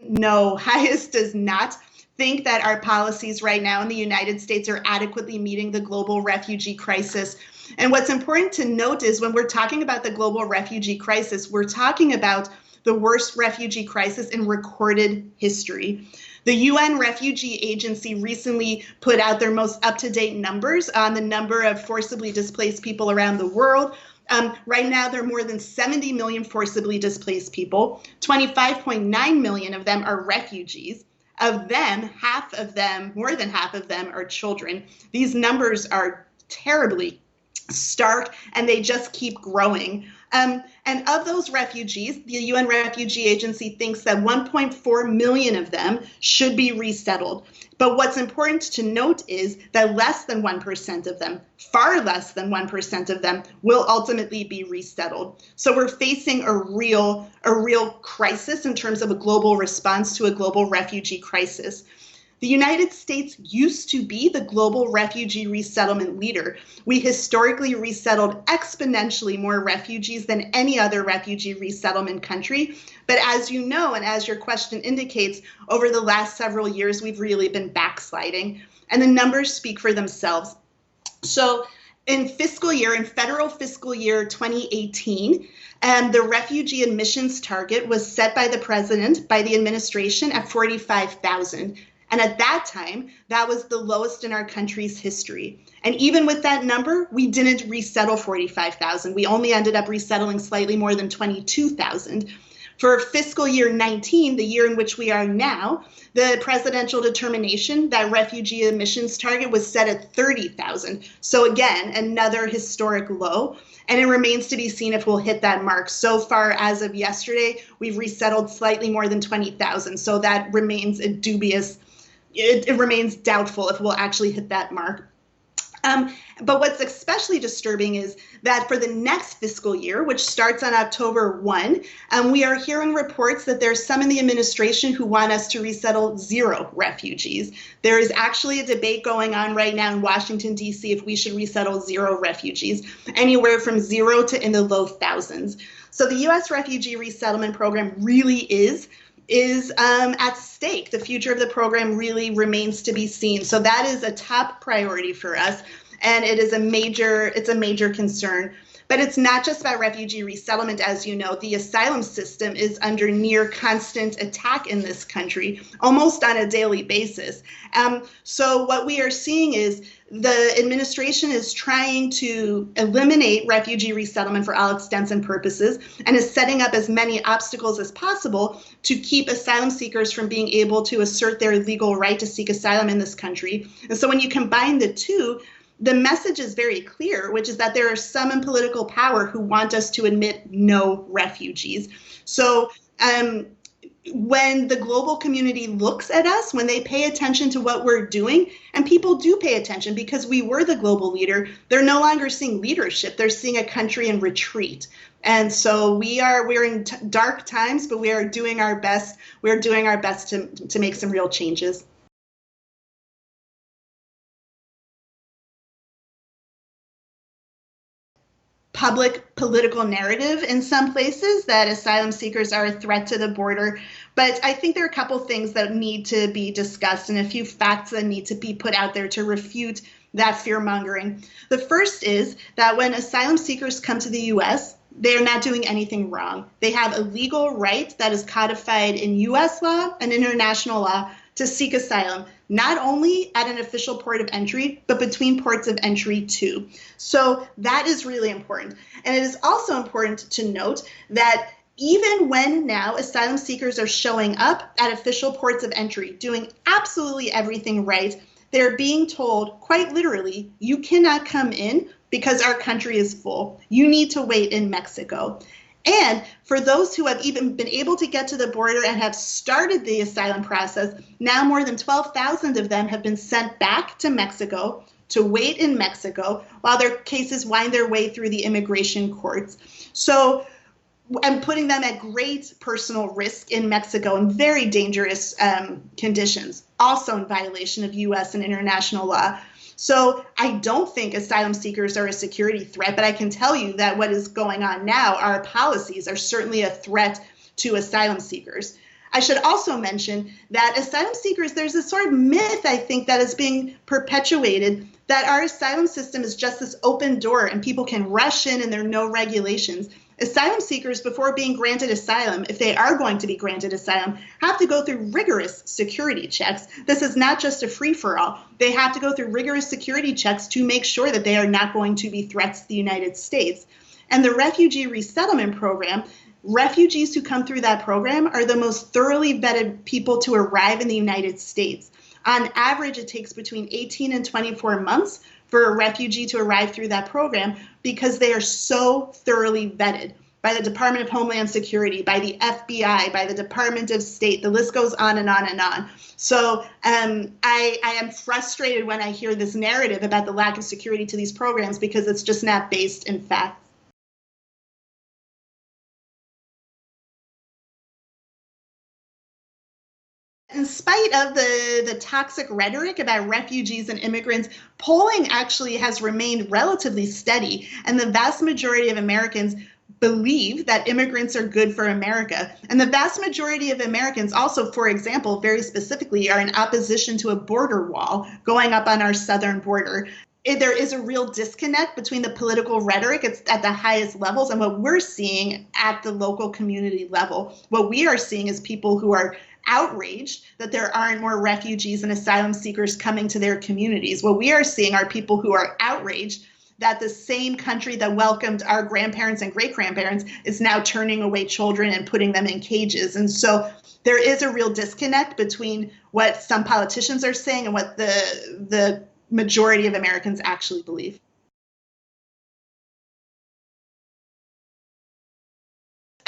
No, HIAS does not think that our policies right now in the United States are adequately meeting the global refugee crisis. And what's important to note is when we're talking about the global refugee crisis, we're talking about the worst refugee crisis in recorded history. The UN Refugee Agency recently put out their most up-to-date numbers on the number of forcibly displaced people around the world. Right now, there are more than 70 million forcibly displaced people. 25.9 million of them are refugees. Of them, half of them, more than half of them, are children. These numbers are terribly stark, and they just keep growing. And of those refugees, the UN Refugee Agency thinks that 1.4 million of them should be resettled. But what's important to note is that less than 1% of them, far less than 1% of them, will ultimately be resettled. So we're facing a real crisis in terms of a global response to a global refugee crisis. The United States used to be the global refugee resettlement leader. We historically resettled exponentially more refugees than any other refugee resettlement country. But as you know, and as your question indicates, over the last several years, we've really been backsliding. And the numbers speak for themselves. So in federal fiscal year 2018, the refugee admissions target was set by the president, by the administration, at 45,000. And at that time, that was the lowest in our country's history. And even with that number, we didn't resettle 45,000. We only ended up resettling slightly more than 22,000. For fiscal year 19, the year in which we are now, the presidential determination, that refugee admissions target, was set at 30,000. So again, another historic low. And it remains to be seen if we'll hit that mark. So far, as of yesterday, we've resettled slightly more than 20,000. So that remains a dubious. It remains doubtful if we'll actually hit that mark. But what's especially disturbing is that for the next fiscal year, which starts on October 1, we are hearing reports that there's some in the administration who want us to resettle 0 refugees. There is actually a debate going on right now in Washington, D.C. if we should resettle 0 refugees, anywhere from 0 to in the low thousands. So the U.S. refugee resettlement program really is at stake. The future of the program really remains to be seen. So that is a top priority for us, and it's a major concern. But it's not just about refugee resettlement. As you know, the asylum system is under near constant attack in this country, almost on a daily basis. So what we are seeing is the administration is trying to eliminate refugee resettlement for all extents and purposes, and is setting up as many obstacles as possible to keep asylum seekers from being able to assert their legal right to seek asylum in this country. And so when you combine the two, the message is very clear, which is that there are some in political power who want us to admit no refugees. So when the global community looks at us, when they pay attention to what we're doing, and people do pay attention because we were the global leader, they're no longer seeing leadership. They're seeing a country in retreat. And so we're in dark times, but we are doing our best. We're doing our best to make some real changes. Public political narrative in some places that asylum seekers are a threat to the border. But I think there are a couple things that need to be discussed and a few facts that need to be put out there to refute that fear mongering. The first is that when asylum seekers come to the U.S., they are not doing anything wrong. They have a legal right that is codified in U.S. law and international law to seek asylum, not only at an official port of entry, but between ports of entry too. So that is really important. And it is also important to note that even when now asylum seekers are showing up at official ports of entry, doing absolutely everything right, they're being told, quite literally, you cannot come in because our country is full. You need to wait in Mexico. And for those who have even been able to get to the border and have started the asylum process, now more than 12,000 of them have been sent back to Mexico to wait in Mexico while their cases wind their way through the immigration courts. So, and putting them at great personal risk in Mexico in very dangerous conditions, also in violation of U.S. and international law. So I don't think asylum seekers are a security threat, but I can tell you that what is going on now, our policies are certainly a threat to asylum seekers. I should also mention that asylum seekers, there's this sort of myth, I think, that is being perpetuated that our asylum system is just this open door and people can rush in and there are no regulations. Asylum seekers, before being granted asylum, if they are going to be granted asylum, have to go through rigorous security checks. This is not just a free-for-all. They have to go through rigorous security checks to make sure that they are not going to be threats to the United States. And the refugee resettlement program, refugees who come through that program are the most thoroughly vetted people to arrive in the United States. On average, it takes between 18 and 24 months for a refugee to arrive through that program because they are so thoroughly vetted by the Department of Homeland Security, by the FBI, by the Department of State. The list goes on and on and on. So I am frustrated when I hear this narrative about the lack of security to these programs because it's just not based in fact. In spite of the toxic rhetoric about refugees and immigrants, polling actually has remained relatively steady, and the vast majority of Americans believe that immigrants are good for America. And the vast majority of Americans also, for example, very specifically, are in opposition to a border wall going up on our southern border. There is a real disconnect between the political rhetoric at the highest levels and what we're seeing at the local community level. What we are seeing is people who are outraged that there aren't more refugees and asylum seekers coming to their communities. What we are seeing are people who are outraged that the same country that welcomed our grandparents and great-grandparents is now turning away children and putting them in cages. And so there is a real disconnect between what some politicians are saying and what the majority of Americans actually believe.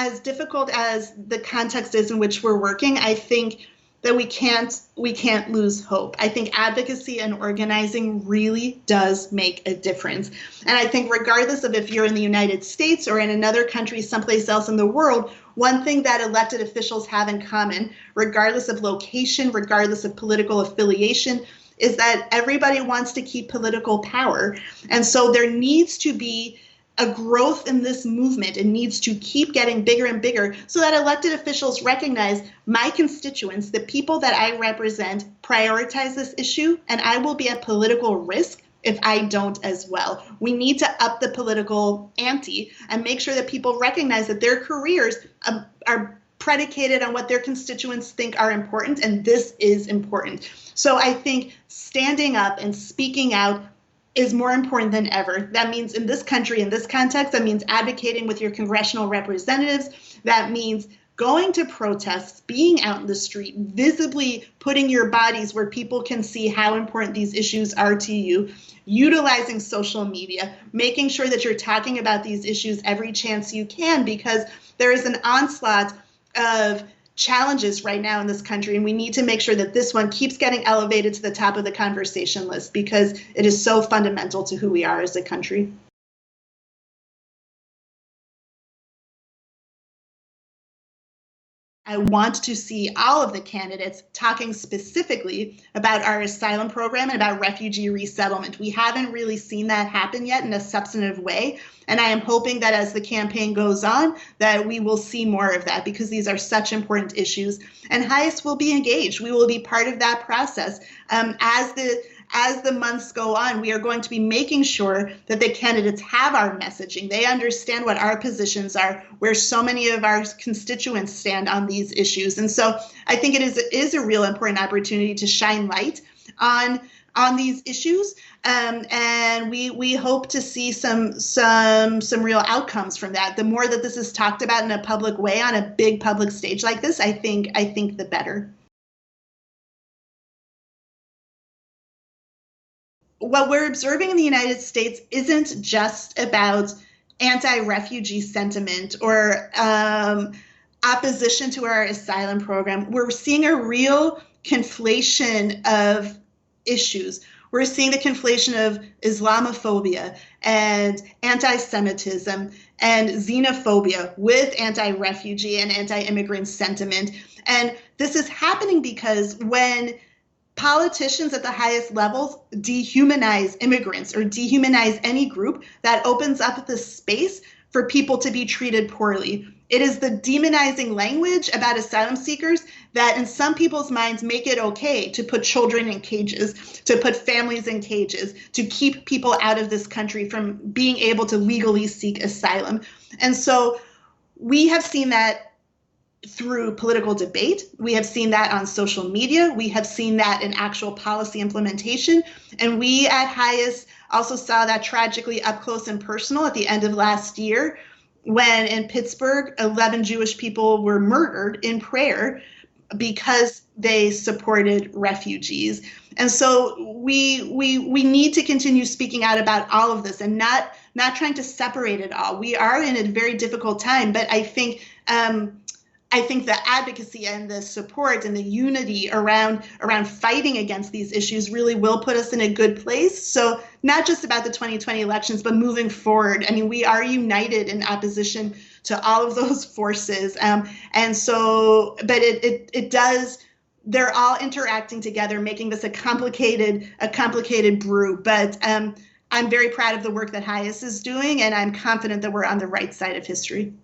As difficult as the context is in which we're working, I think that we can't lose hope. I think advocacy and organizing really does make a difference. And I think regardless of if you're in the United States or in another country someplace else in the world, one thing that elected officials have in common, regardless of location, regardless of political affiliation, is that everybody wants to keep political power. And so there needs to be a growth in this movement. It needs to keep getting bigger and bigger so that elected officials recognize my constituents, the people that I represent, prioritize this issue, and I will be at political risk if I don't as well. We need to up the political ante and make sure that people recognize that their careers are predicated on what their constituents think are important, and this is important. So I think standing up and speaking out is more important than ever. That means in this country, in this context, that means advocating with your congressional representatives. That means going to protests, being out in the street, visibly putting your bodies where people can see how important these issues are to you, utilizing social media, making sure that you're talking about these issues every chance you can, because there is an onslaught of challenges right now in this country, and we need to make sure that this one keeps getting elevated to the top of the conversation list because it is so fundamental to who we are as a country. I want to see all of the candidates talking specifically about our asylum program and about refugee resettlement. We haven't really seen that happen yet in a substantive way. And I am hoping that as the campaign goes on, that we will see more of that because these are such important issues. And HIAS will be engaged. We will be part of that process. As the months go on, we are going to be making sure that the candidates have our messaging. They understand what our positions are, where so many of our constituents stand on these issues. And so I think it is a real important opportunity to shine light on these issues. And we hope to see some real outcomes from that. The more that this is talked about in a public way on a big public stage like this, I think the better. What we're observing in the United States isn't just about anti-refugee sentiment or opposition to our asylum program. We're seeing a real conflation of issues. We're seeing the conflation of Islamophobia and anti-Semitism and xenophobia with anti-refugee and anti-immigrant sentiment. And this is happening because when politicians at the highest levels dehumanize immigrants or dehumanize any group, that opens up the space for people to be treated poorly. It is the demonizing language about asylum seekers that in some people's minds make it okay to put children in cages, to put families in cages, to keep people out of this country from being able to legally seek asylum. And so we have seen that through political debate. We have seen that on social media. We have seen that in actual policy implementation. And we at HIAS also saw that tragically up close and personal at the end of last year, when in Pittsburgh, 11 Jewish people were murdered in prayer because they supported refugees. And so we need to continue speaking out about all of this and not trying to separate it all. We are in a very difficult time, but I think the advocacy and the support and the unity around fighting against these issues really will put us in a good place. So not just about the 2020 elections, but moving forward. I mean, we are united in opposition to all of those forces. And so, but it does, they're all interacting together, making this a complicated brew. But I'm very proud of the work that HIAS is doing, and I'm confident that we're on the right side of history.